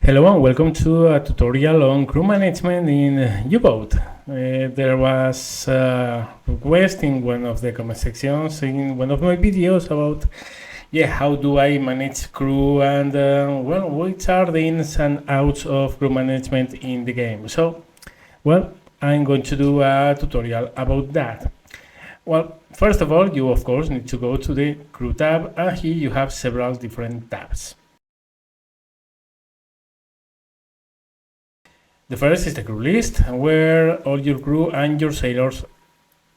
Hello and welcome to a tutorial on crew management in Uboat. There was a request in one of the comment sections in one of my videos about how do I manage crew and which are the ins and outs of crew management in the game. So I'm going to do a tutorial about that. Well, first of all, you of course need to go to the crew tab, and here you have several different tabs. The first is the crew list, where all your crew and your sailors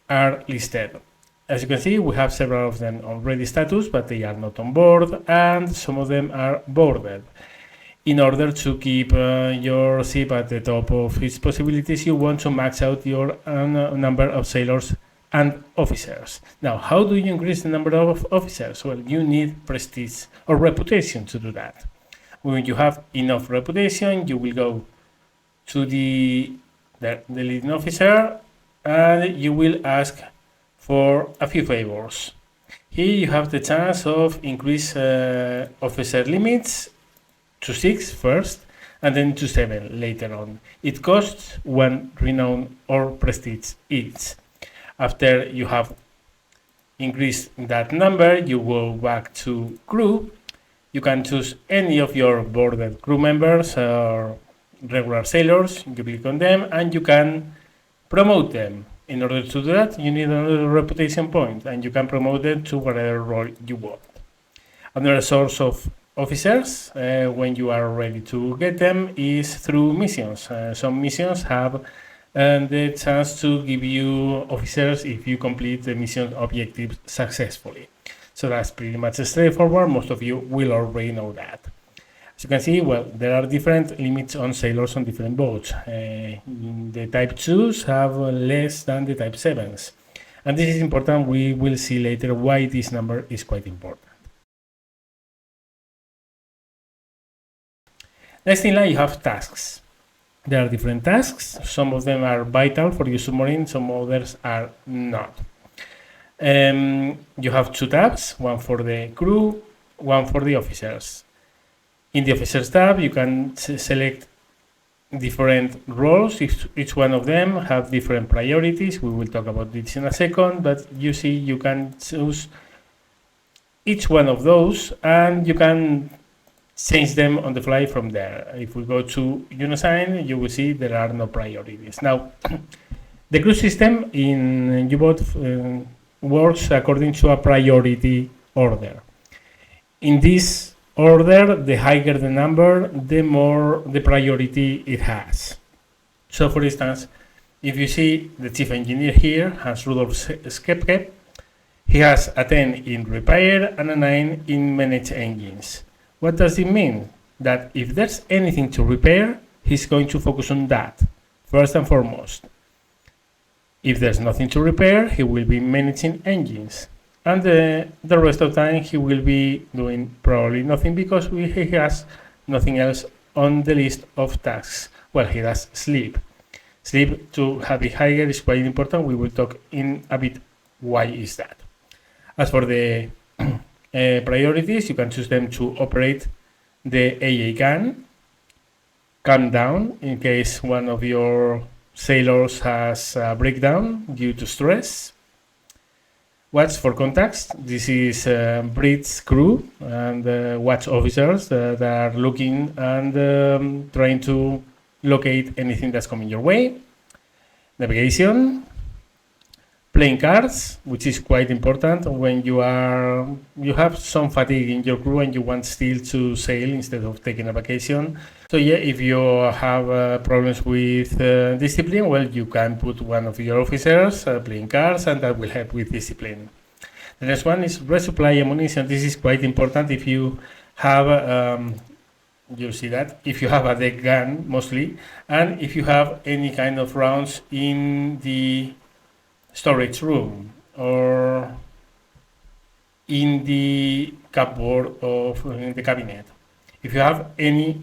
are listed. As you can see, we have several of them on ready status, but they are not on board, and some of them are boarded. In order to keep your ship at the top of its possibilities, you want to max out your number of sailors and officers. Now, how do you increase the number of officers? Well, you need prestige or reputation to do that. When you have enough reputation, you will go to the leading officer and you will ask for a few favors. Here you have the chance of increase officer limits to 6 first and then to 7 later on. It costs 1 renown or prestige each. After you have increased that number, you go back to crew. You can choose any of your boarded crew members or regular sailors. You click on them and you can promote them. In order to do that, you need another reputation point, and you can promote them to whatever role you want. Another source of officers, when you are ready to get them, is through missions. Some missions have the chance to give you officers if you complete the mission objectives successfully. So that's pretty much straightforward. Most of you will already know that. As you can see, there are different limits on sailors on different boats. The Type 2s have less than the Type 7s. And this is important. We will see later why this number is quite important. Next in line, you have tasks. There are different tasks. Some of them are vital for your submarine, some others are not. You have 2 tabs, one for the crew, one for the officers. In the Officers tab, you can select different roles. Each one of them have different priorities. We will talk about this in a second, but you see you can choose each one of those and you can change them on the fly from there. If we go to Unisign, you will see there are no priorities. Now, the crew system in Uboat works according to a priority order. In this order, the higher the number, the more the priority it has. So for instance, if you see the chief engineer here, Hans Rudolf Skepke, he has a 10 in repair and a 9 in manage engines. What does it mean? That if there's anything to repair, he's going to focus on that, first and foremost. If there's nothing to repair, he will be managing engines. And the rest of the time he will be doing probably nothing because he has nothing else on the list of tasks. Well, he does sleep. Sleep to have it higher is quite important. We will talk in a bit why is that. As for the priorities, you can choose them to operate the AA gun, calm down in case one of your sailors has a breakdown due to stress. Watch for contacts. This is bridge crew and watch officers that are looking and trying to locate anything that's coming your way. Navigation. Playing cards, which is quite important when you have some fatigue in your crew and you want still to sail instead of taking a vacation. So if you have problems with discipline, you can put one of your officers playing cards, and that will help with discipline. The next one is resupply ammunition. This is quite important if you have you see that if you have a deck gun mostly, and if you have any kind of rounds in the storage room or in the cupboard of the cabinet. If you have any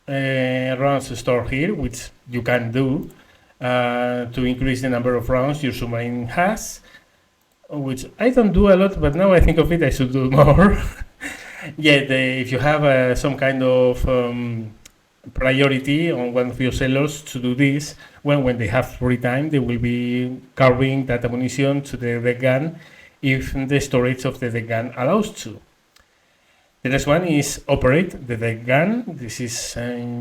rounds stored here, which you can do to increase the number of rounds your submarine has, which I don't do a lot, but now I think of it, I should do more. If you have some kind of priority on one of your sailors to do this. When they have free time, they will be carrying that ammunition to the deck gun if the storage of the deck gun allows to. The next one is operate the deck gun. This is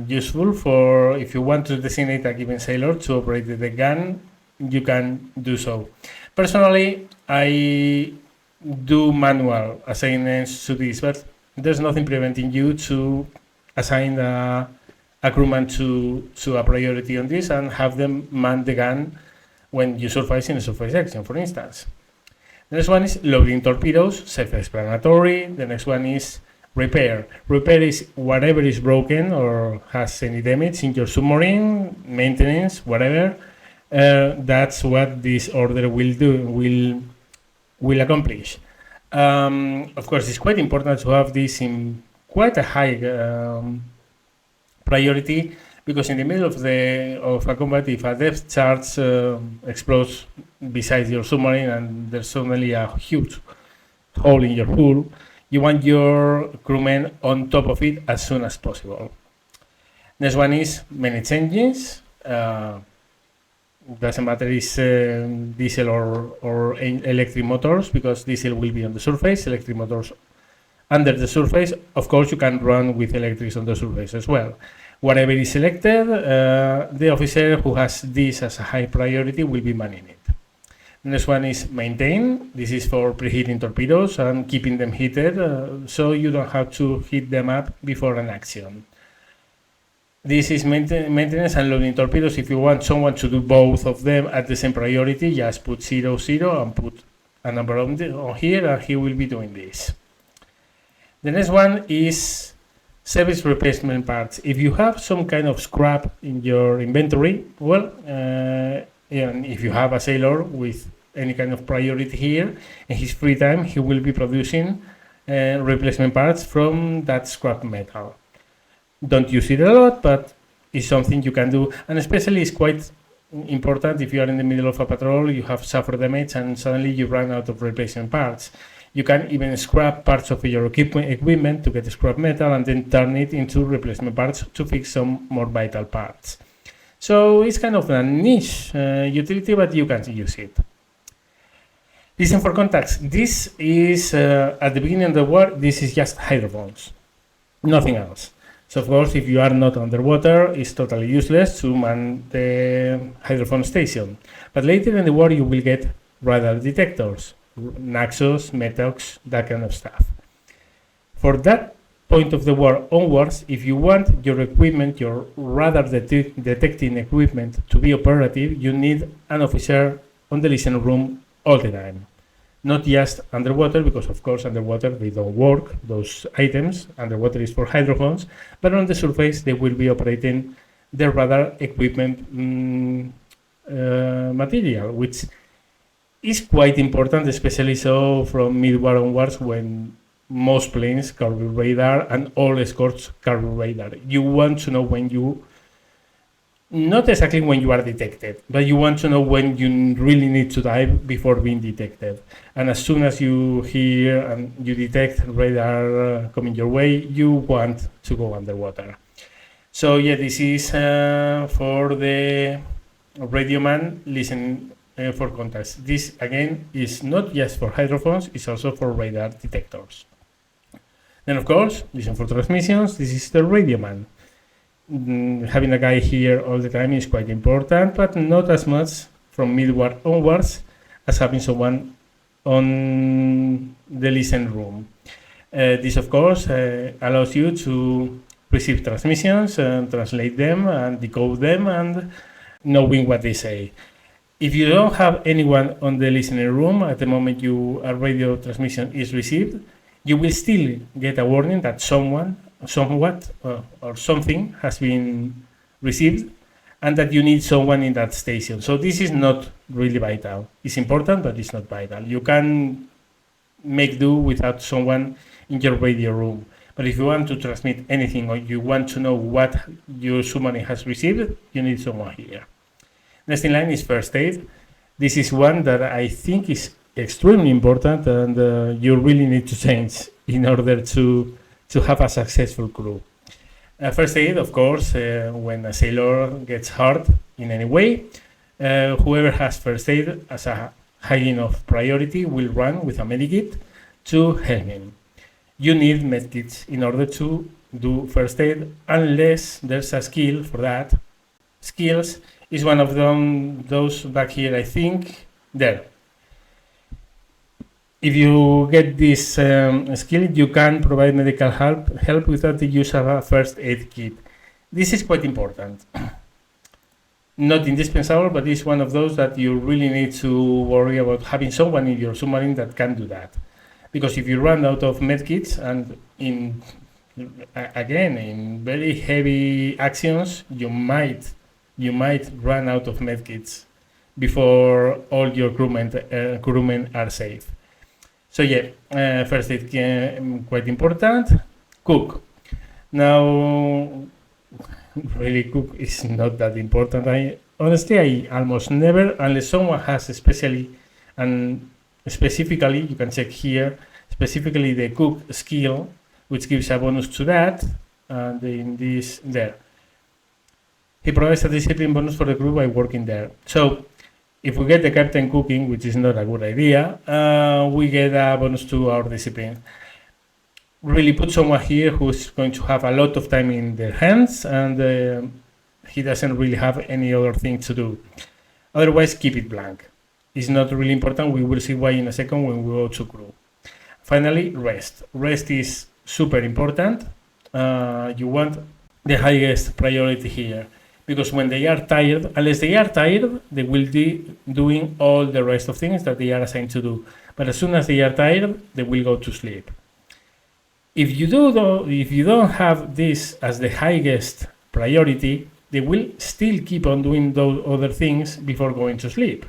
useful for if you want to designate a given sailor to operate the deck gun, you can do so. Personally, I do manual assignments to this, but there's nothing preventing you to assign a crewman to a priority on this and have them man the gun when you surface in a surface action, for instance. The next one is loading torpedoes, self-explanatory. The next one is repair. Repair is whatever is broken or has any damage in your submarine, maintenance, whatever. That's what this order will do, will accomplish. Of course, it's quite important to have this in quite a high priority, because in the middle of a combat, if a depth charge explodes beside your submarine and there's suddenly a huge hole in your hull, you want your crewmen on top of it as soon as possible. Next one is manage engines. Doesn't matter if diesel or electric motors, because diesel will be on the surface, electric motors under the surface. Of course, you can run with electrics on the surface as well. Whatever is selected, the officer who has this as a high priority will be manning it. The next one is maintain. This is for preheating torpedoes and keeping them heated, so you don't have to heat them up before an action. This is maintenance and loading torpedoes. If you want someone to do both of them at the same priority, just put 0, 0 and put a number on here, and he will be doing this. The next one is service replacement parts. If you have some kind of scrap in your inventory, well, and if you have a sailor with any kind of priority here, in his free time, he will be producing replacement parts from that scrap metal. Don't use it a lot, but it's something you can do, and especially it's quite important if you are in the middle of a patrol, you have suffered damage, and suddenly you run out of replacement parts. You can even scrap parts of your equipment to get scrap metal and then turn it into replacement parts to fix some more vital parts. So it's kind of a niche utility, but you can use it. Listen for contacts. This is at the beginning of the war, this is just hydrophones, nothing else. So of course, if you are not underwater, it's totally useless to man the hydrophone station. But later in the war, you will get radar detectors, Naxos, Metox, that kind of stuff. For that point of the war onwards, if you want your equipment, your radar detecting equipment to be operative, you need an officer on the listening room all the time. Not just underwater, because of course underwater they don't work, those items. Underwater is for hydrophones, but on the surface they will be operating the radar equipment material, which is quite important, especially so from mid-war onwards, when most planes carry radar and all escorts carry radar. You want to know when you, not exactly when you are detected, but you want to know when you really need to dive before being detected. And as soon as you hear and you detect radar coming your way, you want to go underwater. So yeah, this is for the radio man listening for contacts. This again is not just for hydrophones, it's also for radar detectors. Then of course, listen for transmissions. This is the radio man. Having a guy here all the time is quite important, but not as much from mid-war onwards as having someone on the listen room. This of course allows you to receive transmissions and translate them and decode them and knowing what they say. If you don't have anyone on the listening room at the moment a radio transmission is received, you will still get a warning that something has been received and that you need someone in that station. So this is not really vital. It's important, but it's not vital. You can make do without someone in your radio room. But if you want to transmit anything or you want to know what your submarine has received, you need someone here. Next in line is first aid. This is one that I think is extremely important, and you really need to change in order to have a successful crew. First aid, of course, when a sailor gets hurt in any way, whoever has first aid as a hygiene of priority will run with a medikit to help him. You need medkits in order to do first aid unless there's a skill for that. Skills is one of them, those back here, I think, there. If you get this skill, you can provide medical help without the use of a first aid kit. This is quite important. Not indispensable, but it's one of those that you really need to worry about having someone in your submarine that can do that. Because if you run out of medkits, and in very heavy actions, you might run out of medkits before all your crewmen are safe. So yeah, first aid quite important. Cook. Now, really, cook is not that important. I almost never, unless someone has specifically, you can check here, specifically the cook skill, which gives a bonus to that, and in this there. He provides a discipline bonus for the crew by working there. So, if we get the captain cooking, which is not a good idea, we get a bonus to our discipline. Really put someone here who's going to have a lot of time in their hands, and he doesn't really have any other thing to do. Otherwise, keep it blank. It's not really important. We will see why in a second when we go to crew. Finally, rest. Rest is super important. You want the highest priority here. Because when they are tired, unless they are tired, they will be doing all the rest of things that they are assigned to do. But as soon as they are tired, they will go to sleep. If you don't have this as the highest priority, they will still keep on doing those other things before going to sleep.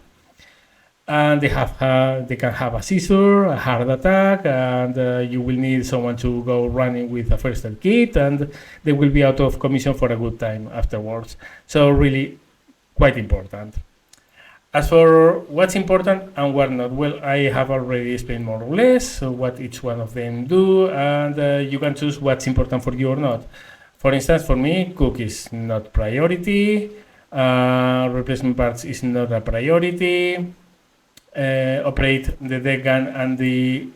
And they can have a seizure, a heart attack, and you will need someone to go running with a first aid kit, and they will be out of commission for a good time afterwards. So really quite important. As for what's important and what not, well, I have already explained more or less what each one of them do, and you can choose what's important for you or not. For instance, for me, cook is not priority, replacement parts is not a priority, operate the deck gun, and the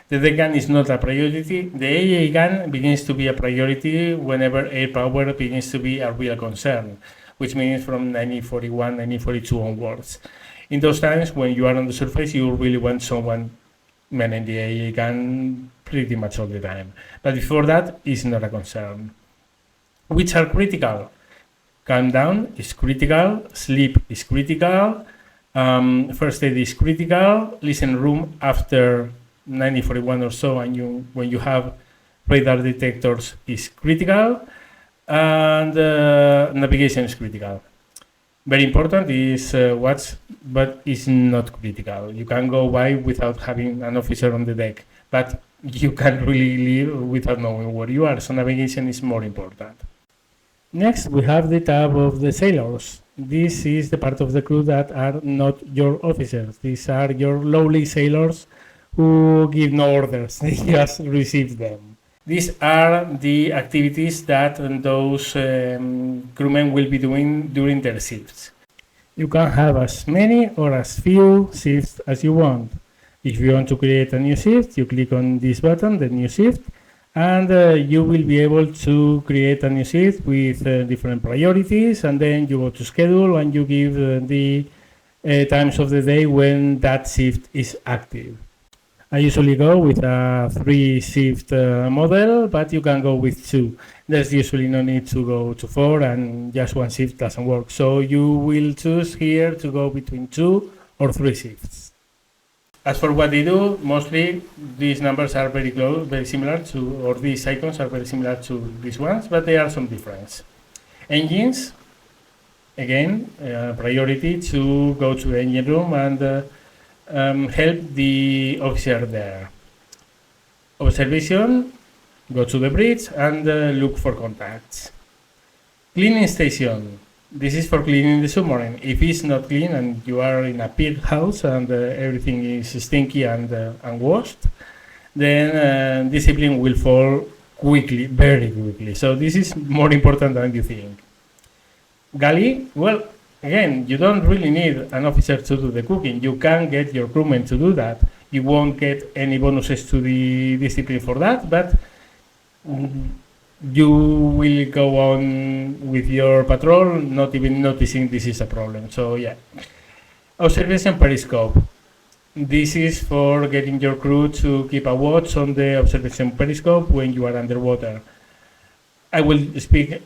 deck gun is not a priority. The AA gun begins to be a priority whenever air power begins to be a real concern, which means from 1941, 1942 onwards. In those times when you are on the surface, you really want someone manning the AA gun pretty much all the time. But before that, it's not a concern. Which are critical? Calm down is critical, sleep is critical, first aid is critical, listen room after 1941 or so, and when you have radar detectors is critical, and navigation is critical. Very important is watch, but is not critical. You can go by without having an officer on the deck, but you can't really leave without knowing where you are, so navigation is more important. Next, we have the tab of the sailors. This is the part of the crew that are not your officers. These are your lowly sailors who give no orders, they just receive them. These are the activities that those crewmen will be doing during their shifts. You can have as many or as few shifts as you want. If you want to create a new shift, you click on this button, the new shift, and you will be able to create a new shift with different priorities, and then you go to schedule and you give the times of the day when that shift is active. I usually go with a 3-shift model, but you can go with 2. There's usually no need to go to 4, and just 1 shift doesn't work. So you will choose here to go between 2 or 3 shifts. As for what they do, mostly these numbers are very close, very similar to, or these icons are very similar to these ones, but there are some difference. Engines, again, priority to go to the engine room and help the officer there. Observation, go to the bridge and look for contacts. Cleaning station. This is for cleaning the submarine. If it's not clean and you are in a pig house and everything is stinky and washed, then discipline will fall quickly, very quickly. So this is more important than you think. Galley, well, again, you don't really need an officer to do the cooking. You can get your crewmen to do that. You won't get any bonuses to the discipline for that, but you will go on with your patrol, not even noticing this is a problem. So yeah. Observation periscope. This is for getting your crew to keep a watch on the observation periscope when you are underwater. I will speak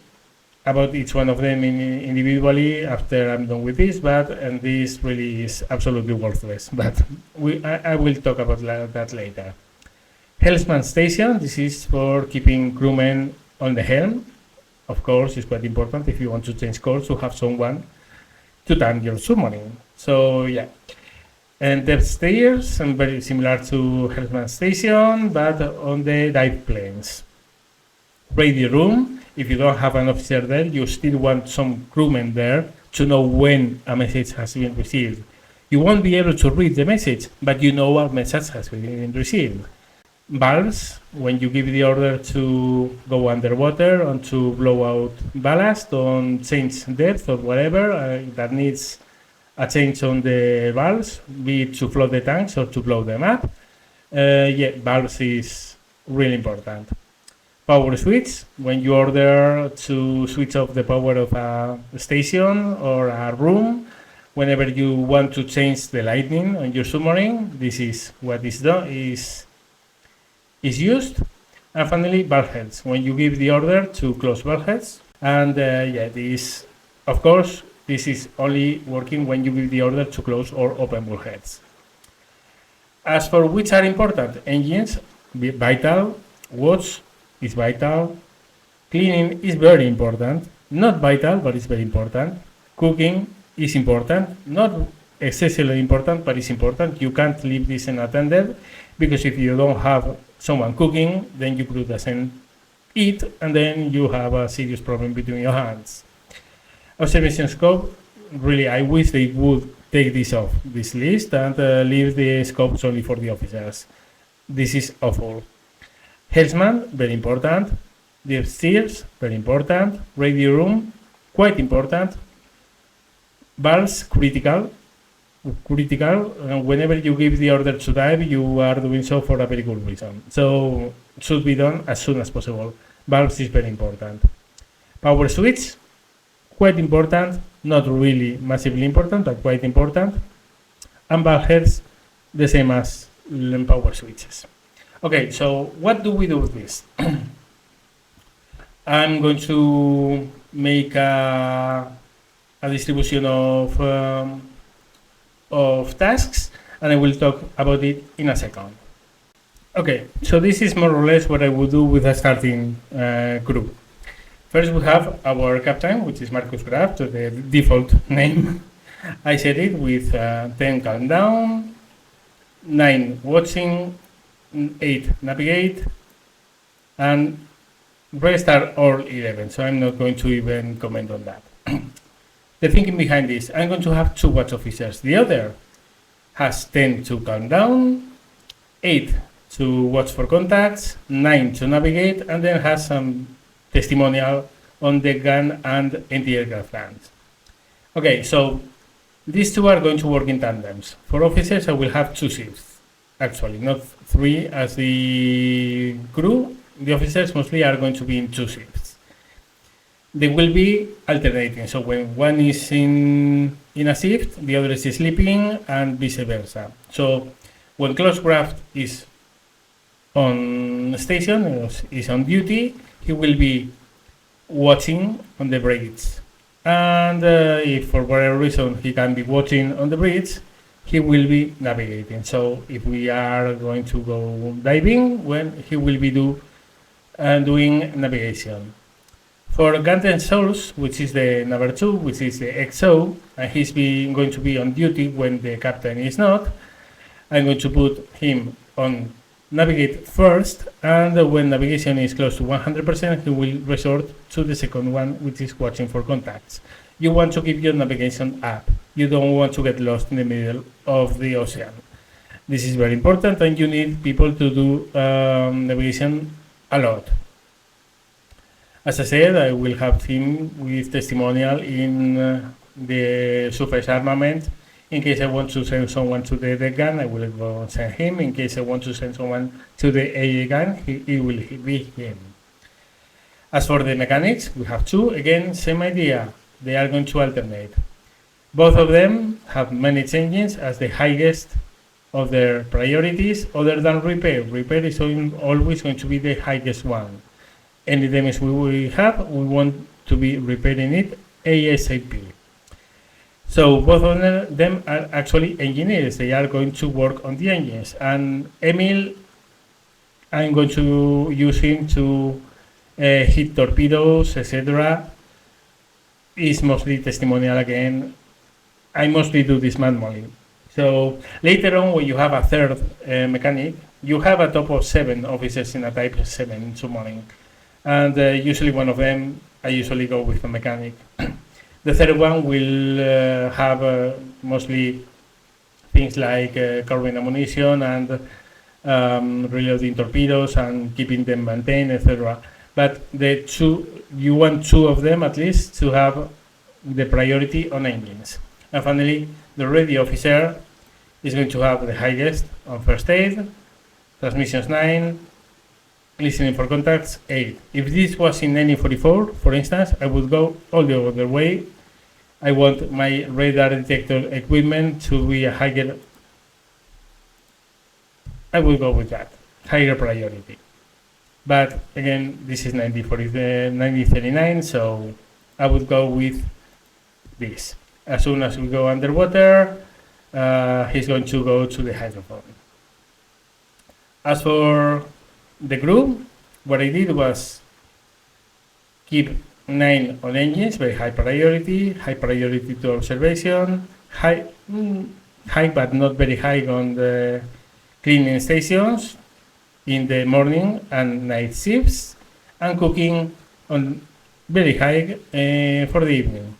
about each one of them individually after I'm done with this, and this really is absolutely worthless, but I will talk about that later. Helmsman station, this is for keeping crewmen on the helm. Of course, it's quite important if you want to change course to have someone to turn your submarine. So yeah. And depth stairs, and very similar to Helmsman station, but on the dive planes. Radio room, if you don't have an officer there, you still want some crewmen there to know when a message has been received. You won't be able to read the message, but you know what message has been received. Valves, when you give the order to go underwater and to blow out ballast or change depth or whatever that needs a change on the valves, be it to flood the tanks or to blow them up. Yeah, valves is really important. Power switch, when you order to switch off the power of a station or a room, whenever you want to change the lighting on your submarine, this is what is done, is used. And finally, bulkheads, when you give the order to close bulkheads. And yeah, this, of course, this is only working when you give the order to close or open bulkheads. As for which are important, engines, vital, watch is vital, cleaning is very important, not vital, but it's very important, cooking is important, not excessively important, but it's important. You can't leave this unattended, because if you don't have someone cooking, then your crew doesn't eat, and then you have a serious problem between your hands. Observation scope, really, I wish they would take this off this list and leave the scopes only for the officers. This is awful. Helmsman, very important. The stairs, very important. Radio room, quite important. Valves, critical. Whenever you give the order to dive, you are doing so for a very good reason. So it should be done as soon as possible. Valves is very important. Power switch, quite important, not really massively important, but quite important. And bulkheads, the same as power switches. Okay, so what do we do with this? I'm going to make a distribution of tasks, and I will talk about it in a second. Okay, so this is more or less what I would do with a starting crew. First, we have our captain, which is Marcus Graf, to the default name. I set it with 10 calm down, 9 watching, 8 navigate, and rest are all 11, so I'm not going to even comment on that. The thinking behind this, I'm going to have 2 watch officers. The other has 10 to calm down, 8 to watch for contacts, 9 to navigate, and then has some testimonial on the gun and anti-aircraft guns. Okay, so these 2 are going to work in tandems. For officers, I will have 2 shifts, actually, not 3 as the crew. The officers mostly are going to be in 2 shifts. They will be alternating, so when one is in a shift, the other is sleeping, and vice versa. So when Closecraft is on station, is on duty, he will be watching on the bridge. And if for whatever reason he can be watching on the bridge, he will be navigating. So if we are going to go diving, when he will be doing navigation. For Ganten Souls, which is the number 2, which is the XO, and he's going to be on duty when the captain is not, I'm going to put him on navigate first, and when navigation is close to 100%, he will resort to the second one, which is watching for contacts. You want to keep your navigation up. You don't want to get lost in the middle of the ocean. This is very important, and you need people to do navigation a lot. As I said, I will have him with testimonial in the surface armament. In case I want to send someone to the deck gun, I will go and send him. In case I want to send someone to the AA gun, it will be him. As for the mechanics, we have two. Again, same idea. They are going to alternate. Both of them have managed engines as the highest of their priorities, other than repair. Repair is always going to be the highest one. Any damage we have, we want to be repairing it ASAP. So both of them are actually engineers. They are going to work on the engines. And Emil, I'm going to use him to hit torpedoes, etc. Is mostly testimonial again. I mostly do this manually. So later on, when you have a third mechanic, you have a top of 7 officers in a type 7 submarine. And usually one of them, I usually go with a mechanic. The third one will have mostly things like carbine ammunition and reloading torpedoes and keeping them maintained, etc. But you want 2 of them at least to have the priority on engines. And finally, the ready officer is going to have the highest on first aid, transmissions 9, listening for contacts 8. If this was in any 44, for instance, I would go all the other way. I want my radar detector equipment to be a higher. I will go with that, higher priority. But again, this is 9039, so I would go with this. As soon as we go underwater, he's going to go to the hydrophone. As for the crew, what I did was keep 9 on engines, very high priority to observation, high but not very high on the cleaning stations in the morning and night shifts, and cooking on very high for the evening.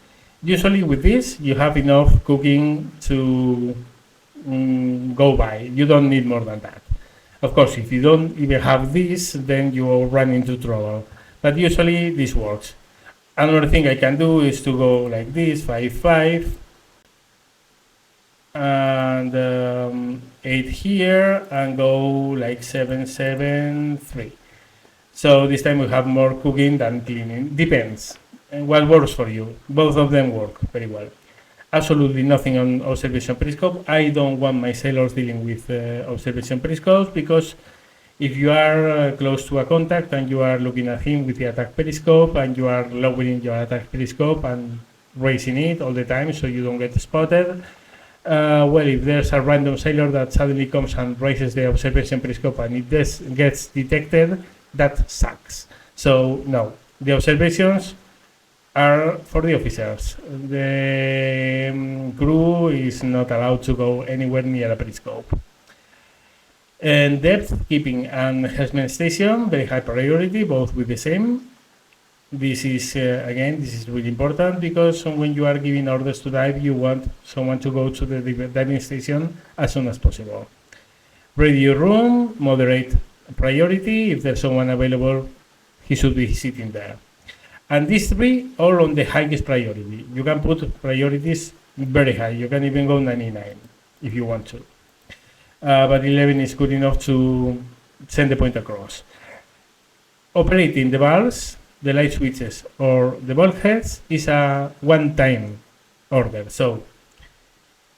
Usually with this, you have enough cooking to go by. You don't need more than that. Of course, if you don't even have this, then you will run into trouble. But usually this works. Another thing I can do is to go like this, 5-5, and 8 here, and go like 7-7-3. So this time we have more cooking than cleaning. Depends. And what works for you. Both of them work very well. Absolutely nothing on observation periscope. I don't want my sailors dealing with observation periscopes, because if you are close to a contact and you are looking at him with the attack periscope and you are lowering your attack periscope and raising it all the time so you don't get spotted, well, if there's a random sailor that suddenly comes and raises the observation periscope and it gets detected, that sucks. So no, the observations are for the officers. The crew is not allowed to go anywhere near a periscope. And depth keeping and helmet station, very high priority, both with the same. This is again, this is really important, because when you are giving orders to dive, you want someone to go to the diving station as soon as possible. Radio room, moderate priority. If there's someone available, he should be sitting there. And these 3 all on the highest priority. You can put priorities very high. You can even go 99 if you want to. But 11 is good enough to send the point across. Operating the valves, the light switches, or the bulkheads is a one-time order. So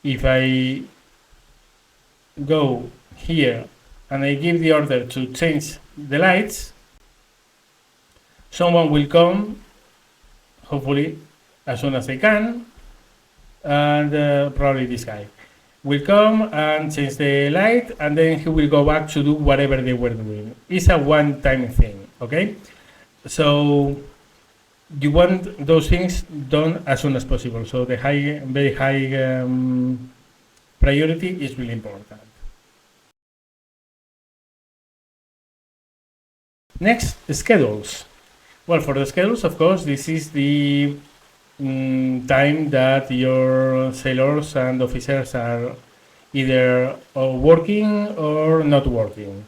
if I go here and I give the order to change the lights, someone will come, hopefully as soon as they can, and probably this guy will come and change the light, and then he will go back to do whatever they were doing. It's a one-time thing, okay? So you want those things done as soon as possible. So the very high priority is really important. Next, schedules. Well, for the schedules, of course, this is the time that your sailors and officers are either working or not working.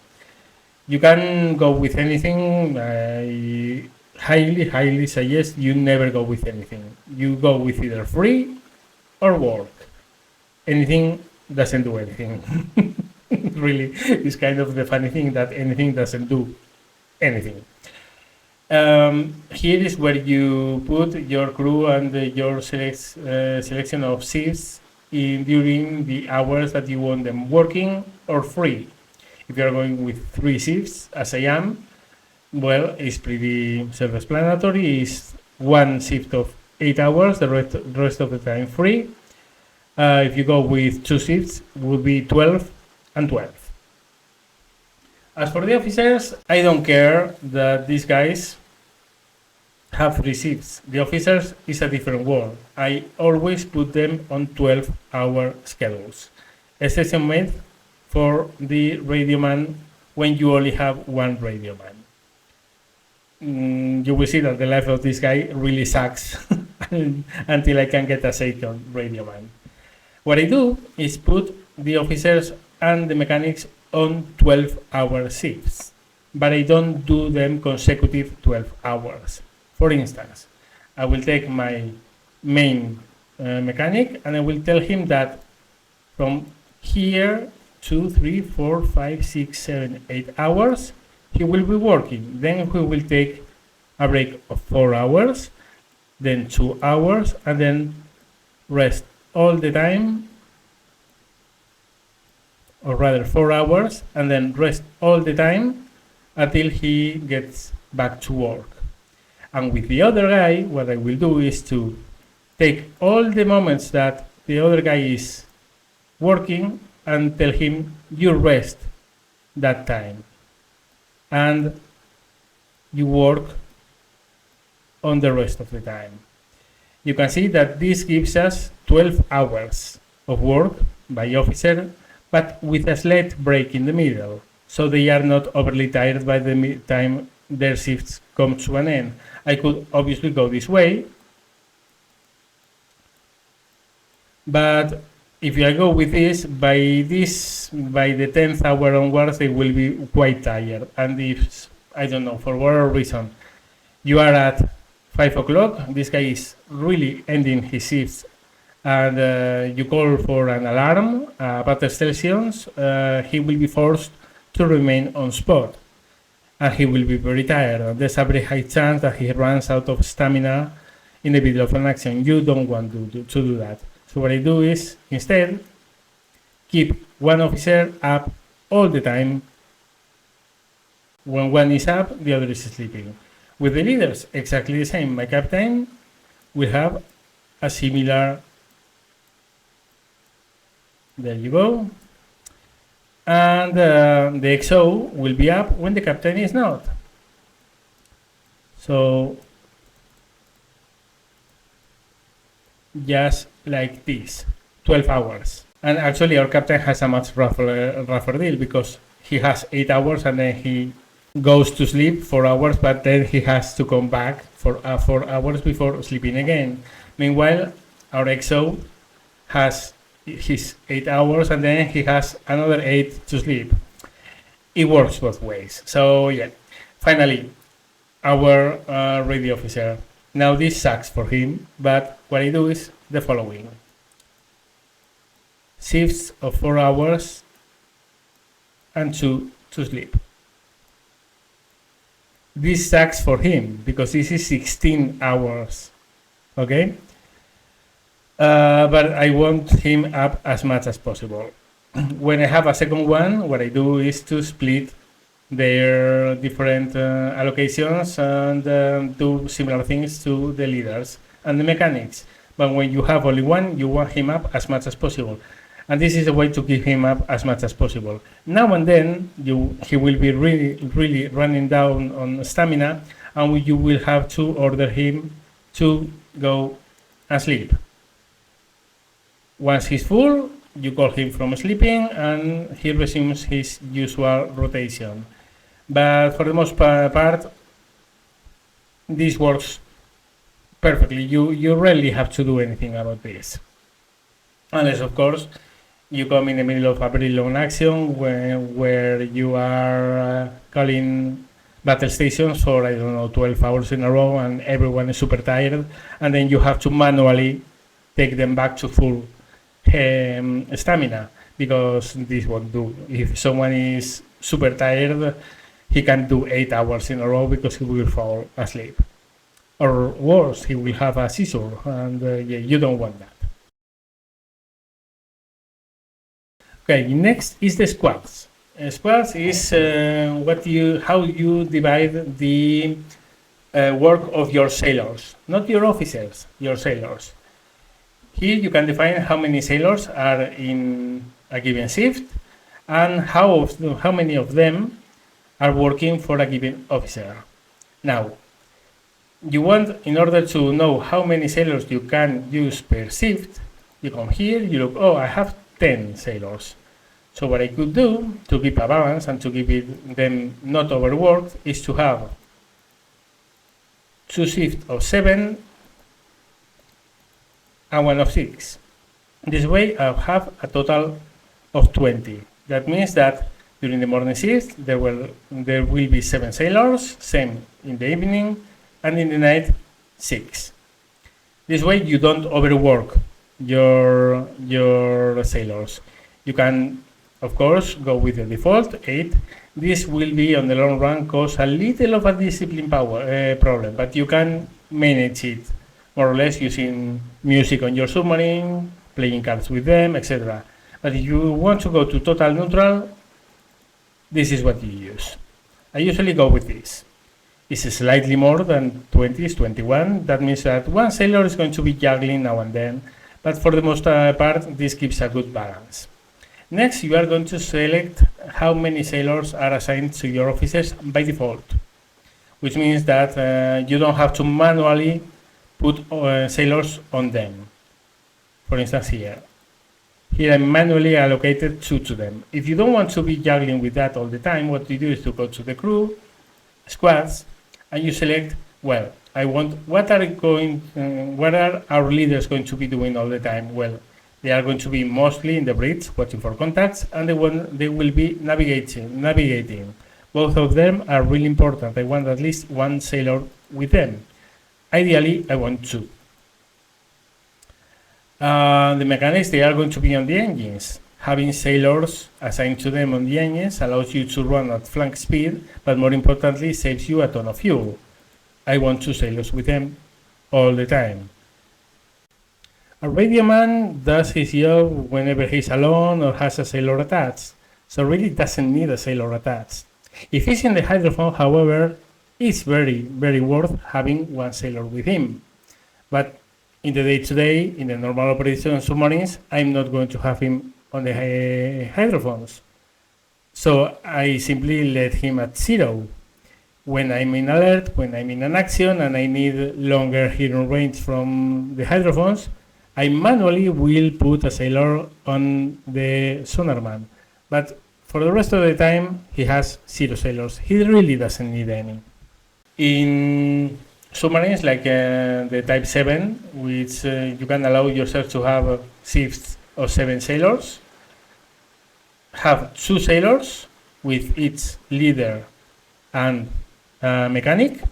You can go with anything. I highly suggest you never go with anything. You go with either free or work. Anything doesn't do anything. Really, it's kind of the funny thing that anything doesn't do anything. Here is where you put your crew and your selection of shifts during the hours that you want them working or free. If you are going with 3 shifts, as I am, well, it's pretty self-explanatory. It's one shift of 8 hours, the rest of the time free. If you go with 2 shifts, it will be 12 and 12. As for the officers, I don't care that these guys have 3 shifts. The officers is a different world. I always put them on 12-hour schedules. Exception made for the radioman when you only have one radioman. You will see that the life of this guy really sucks until I can get a second radioman. What I do is put the officers and the mechanics on 12-hour shifts, but I don't do them consecutive 12 hours. For instance, I will take my main mechanic and I will tell him that from here 2, 3, 4, 5, 6, 7, 8 hours he will be working. Then we will take a break of 4 hours, then 2 hours, and then rest all the time, or rather 4 hours, and then rest all the time until he gets back to work. And with the other guy, what I will do is to take all the moments that the other guy is working and tell him, you rest that time and you work on the rest of the time. You can see that this gives us 12 hours of work by officer, but with a slight break in the middle, so they are not overly tired by the time their shifts come to an end. I could obviously go this way, but if I go with this, by the 10th hour onwards, they will be quite tired. And if, I don't know, for whatever reason, you are at 5 o'clock, this guy is really ending his shifts, and you call for an alarm, battlestations, he will be forced to remain on spot. And he will be very tired. There's a very high chance that he runs out of stamina in the middle of an action. You don't want to do that. So what I do is, instead, keep one officer up all the time. When one is up, the other is sleeping. With the leaders, exactly the same. My captain will have a similar... There you go. And the XO will be up when the captain is not. So just like this, 12 hours. And actually our captain has a much rougher deal, because he has 8 hours and then he goes to sleep 4 hours, but then he has to come back for 4 hours before sleeping again. Meanwhile, our XO has his 8 hours and then he has another 8 to sleep. It works both ways. So yeah, finally, our radio officer. Now this sucks for him, but what I do is the following. Shifts of 4 hours and 2 to sleep. This sucks for him because this is 16 hours, okay? But I want him up as much as possible. When I have a second one, what I do is to split their different allocations and do similar things to the leaders and the mechanics. But when you have only one, you want him up as much as possible. And this is a way to keep him up as much as possible. Now and then, he will be really running down on stamina, and you will have to order him to go and sleep. Once he's full, you call him from sleeping and he resumes his usual rotation. But for the most part, this works perfectly. You rarely have to do anything about this. Unless, of course, you come in the middle of a very long action where you are calling battle stations for, I don't know, 12 hours in a row, and everyone is super tired, and then you have to manually take them back to full stamina, because this won't do. If someone is super tired, he can do 8 hours in a row because he will fall asleep. Or worse, he will have a seizure, and yeah, you don't want that. Okay, next is the squads. Squads is how you divide the work of your sailors, not your officers, your sailors. Here you can define how many sailors are in a given shift and how many of them are working for a given officer. Now, you want, in order to know how many sailors you can use per shift, you come here, you look, oh, I have 10 sailors. So what I could do to keep a balance and to keep them not overworked is to have 2 shifts of 7 and 1 of 6. This way I'll have a total of 20. That means that during the morning shift there will be 7 sailors, same in the evening, and in the night 6. This way you don't overwork your sailors. You can, of course, go with the default 8. This will be on the long run cause a little of a discipline problem, but you can manage it more or less using music on your submarine, playing cards with them, etc. But if you want to go to total neutral, this is what you use. I usually go with this. It's slightly more than 20, it's 21. That means that one sailor is going to be juggling now and then, but for the most part, this keeps a good balance. Next, you are going to select how many sailors are assigned to your officers by default, which means that you don't have to manually put sailors on them. For instance, here I'm manually allocated 2 to them. If you don't want to be juggling with that all the time, what you do is to go to the crew, squads, and you select, well, I want, what are our leaders going to be doing all the time? Well, they are going to be mostly in the bridge, watching for contacts, and they will be navigating. Both of them are really important. I want at least 1 sailor with them. Ideally, I want 2. The mechanics, they are going to be on the engines. Having sailors assigned to them on the engines allows you to run at flank speed, but more importantly, saves you a ton of fuel. I want 2 sailors with them all the time. A radio man does his job whenever he's alone or has a sailor attached, so really doesn't need a sailor attached. If he's in the hydrophone, however, it's very, very worth having 1 sailor with him. But in the day-to-day, in the normal operation of submarines, I'm not going to have him on the hydrophones. So I simply let him at 0. When I'm in alert, when I'm in an action, and I need longer hearing range from the hydrophones, I manually will put a sailor on the sonarman. But for the rest of the time, he has 0 sailors. He really doesn't need any. In submarines like the Type 7, which you can allow yourself to have shifts of 7 sailors, have 2 sailors with each leader and mechanic,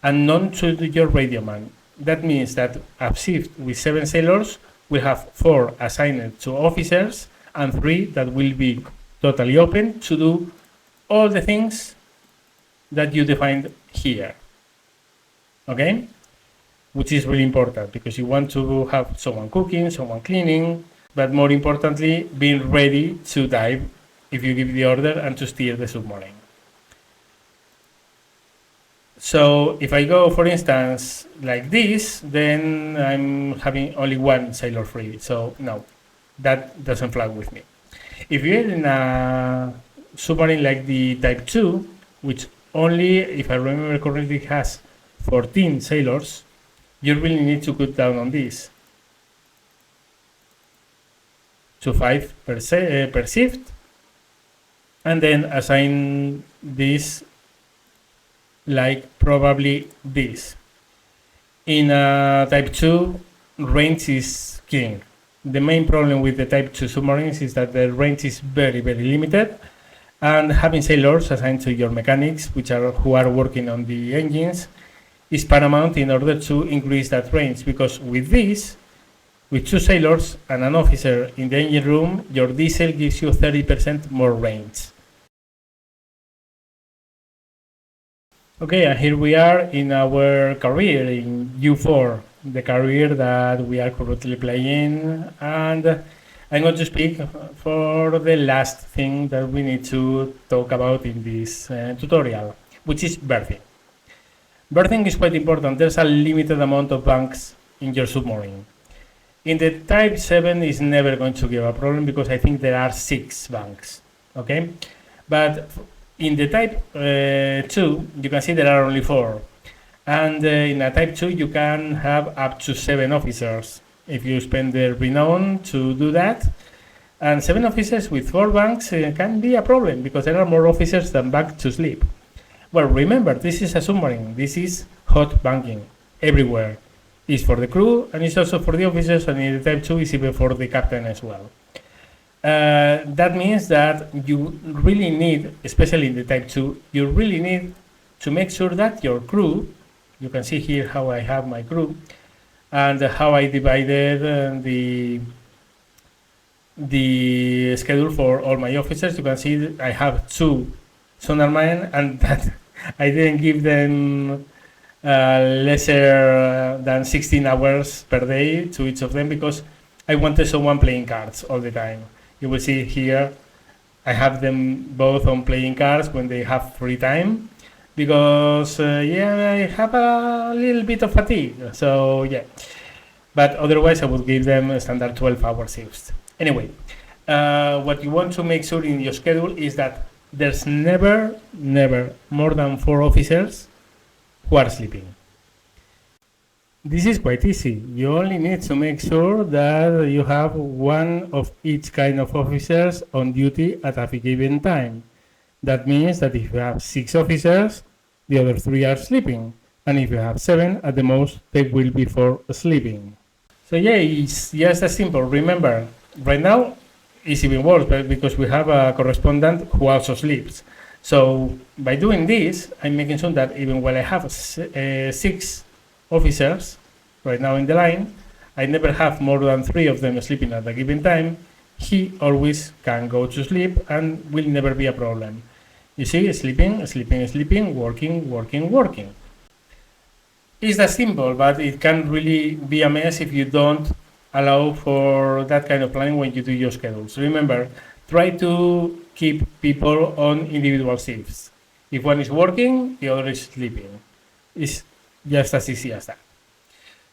and none to your radio man. That means that a shift with 7 sailors will have 4 assigned to officers and 3 that will be totally open to do all the things that you defined here. Okay? Which is really important because you want to have someone cooking, someone cleaning, but more importantly, being ready to dive if you give the order and to steer the submarine. So if I go, for instance, like this, then I'm having only 1 sailor free. So no, that doesn't fly with me. If you're in a submarine like the Type 2, which only, if I remember correctly, has 14 sailors, you really need to cut down on this to 5 per shift, and then assign this like probably this. In a Type 2, range is king. The main problem with the Type 2 submarines is that the range is very, very limited, And having sailors assigned to your mechanics, who are working on the engines, is paramount in order to increase that range, because with this, with 2 sailors and an officer in the engine room, your diesel gives you 30% more range. Okay, and here we are in our career in U4, the career that we are currently playing, and I'm going to speak for the last thing that we need to talk about in this tutorial, which is berthing. Berthing is quite important. There's a limited amount of bunks in your submarine. In the Type 7 is never going to give a problem because I think there are 6 bunks, okay? But in the Type 2, you can see there are only 4. And in a Type 2, you can have up to 7 officers if you spend the renown to do that. And 7 officers with 4 bunks can be a problem because there are more officers than bunks to sleep. Well, remember, this is a submarine. This is hot bunking everywhere. It's for the crew and it's also for the officers, and in the Type 2 is even for the captain as well. That means that you really need, especially in the Type 2, you really need to make sure that your crew, you can see here how I have my crew and how I divided the schedule for all my officers. You can see I have 2 sonarmen, and that I didn't give them lesser than 16 hours per day to each of them because I wanted someone playing cards all the time. You will see here I have them both on playing cards when they have free time because I have a little bit of fatigue, so yeah, but otherwise I would give them a standard 12-hour shifts. Anyway, what you want to make sure in your schedule is that there's never more than 4 officers who are sleeping. This is quite easy. You only need to make sure that you have 1 of each kind of officers on duty at a given time. That means that if you have 6 officers, the other 3 are sleeping. And if you have 7, at the most, they will be 4 sleeping. So yeah, it's just as simple. Remember, right now, it's even worse because we have a correspondent who also sleeps. So by doing this, I'm making sure that even when I have 6 officers right now in the line, I never have more than 3 of them sleeping at a given time. He always can go to sleep and will never be a problem. You see, sleeping, working. It's that simple, but it can really be a mess if you don't allow for that kind of planning when you do your schedules. Remember, try to keep people on individual shifts. If one is working, the other is sleeping. It's just as easy as that.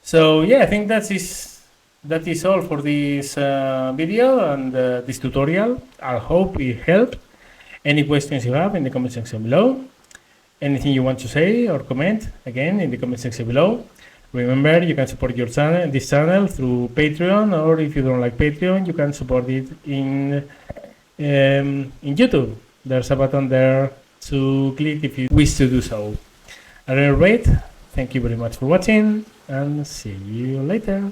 So yeah, I think that is all for this video and this tutorial. I hope it helped. Any questions you have in the comment section below. Anything you want to say or comment, again, in the comment section below. Remember, you can support this channel through Patreon, or if you don't like Patreon, you can support it in YouTube. There's a button there to click if you wish to do so. At any rate, thank you very much for watching, and see you later.